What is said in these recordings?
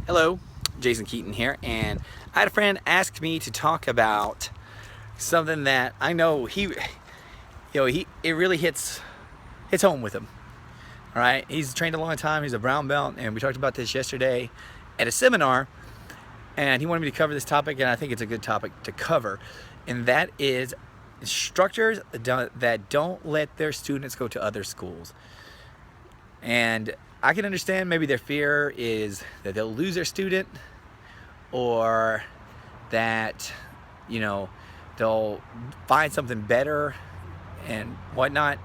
Hello, Jason Keaton here, and I had a friend ask me to talk about something that I know it really hits home with him. All right, he's trained a long time. He's a brown belt, and we talked about this yesterday at a seminar. And he wanted me to cover this topic, and I think it's a good topic to cover, and that is instructors that don't let their students go to other schools. And I can understand maybe their fear is that they'll lose their student, or that they'll find something better and whatnot.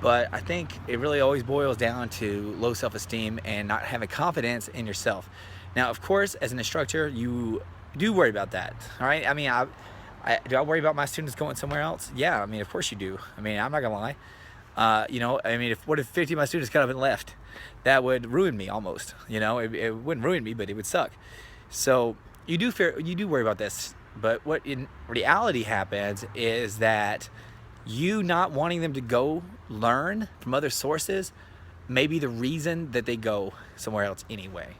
But I think it really always boils down to low self-esteem and not having confidence in yourself. Now, of course, as an instructor, you do worry about that. All right. I mean, do I worry about my students going somewhere else? Yeah. I mean, of course you do. I mean, I'm not gonna lie. What if 50 of my students got up and left? That would ruin me almost. It wouldn't ruin me, but it would suck. So you do worry about this. But what in reality happens is that you not wanting them to go learn from other sources may be the reason that they go somewhere else anyway.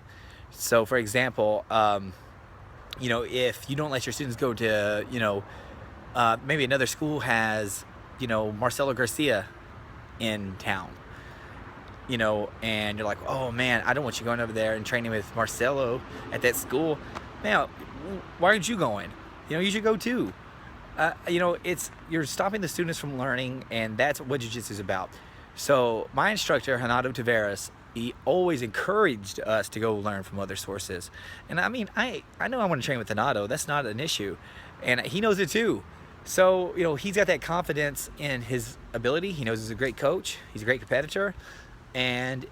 So, for example, if you don't let your students go to, maybe another school has, Marcelo Garcia in town, and you're like, oh man, I don't want you going over there and training with Marcelo at that school. Man, why aren't you going? You should go too. You're stopping the students from learning, and that's what jiu-jitsu is about. So my instructor, Renato Tavares, he always encouraged us to go learn from other sources. And I mean, I know I want to train with Renato. That's not an issue. And he knows it too. So, he's got that confidence in his ability. He knows he's a great coach. He's a great competitor. And,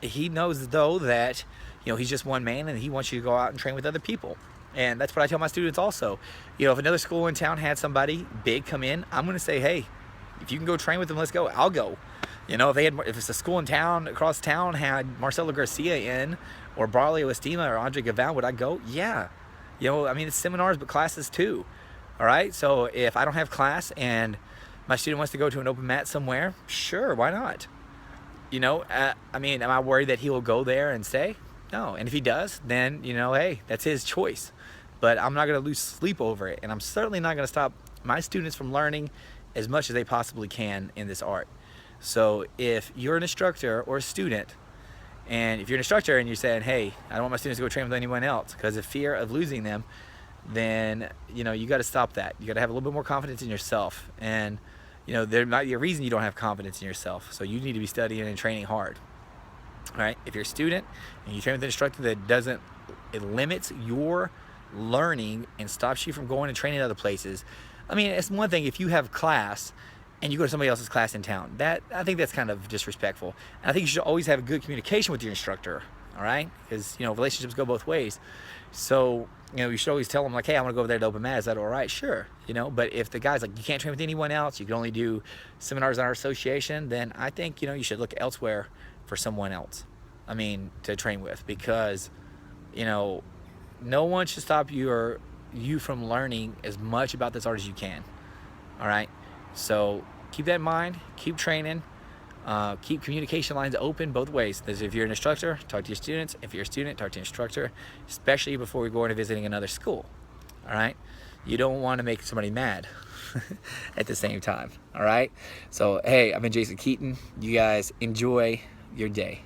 he knows, though, that, he's just one man, and he wants you to go out and train with other people. And that's what I tell my students also. If another school in town had somebody big come in, I'm going to say, hey, if you can go train with them, let's go. I'll go. If it's a school in town, across town, had Marcelo Garcia in, or Braulio Estima, or Andre Galvão, would I go? Yeah. It's seminars, but classes too. All right, so if I don't have class and my student wants to go to an open mat somewhere, sure, why not? Am I worried that he will go there and stay? No, and if he does, then, hey, that's his choice. But I'm not going to lose sleep over it, and I'm certainly not going to stop my students from learning as much as they possibly can in this art. So if you're an instructor or a student, and if you're an instructor and you're saying, hey, I don't want my students to go train with anyone else because of fear of losing them, then you got to stop that. You got to have a little bit more confidence in yourself, and there might be a reason you don't have confidence in yourself, so you need to be studying and training hard. All right, if you're a student and you train with an instructor that it limits your learning and stops you from going and training other places. I mean, it's one thing if you have class and you go to somebody else's class in town. I think that's kind of disrespectful. And I think you should always have a good communication with your instructor. All right, because relationships go both ways. So you should always tell them, like, hey, I want to go over there to open mat. Is that all right? Sure. But if the guy's like, you can't train with anyone else, you can only do seminars in our association, then I think you should look elsewhere for someone else. To train with, because no one should stop you from learning as much about this art as you can. All right, so keep that in mind. Keep training. Keep communication lines open both ways. If you're an instructor, talk to your students. If you're a student, talk to your instructor, especially before we go into visiting another school. All right, you don't want to make somebody mad at the same time. All right, so hey, I've been Jason Keaton. You guys enjoy your day.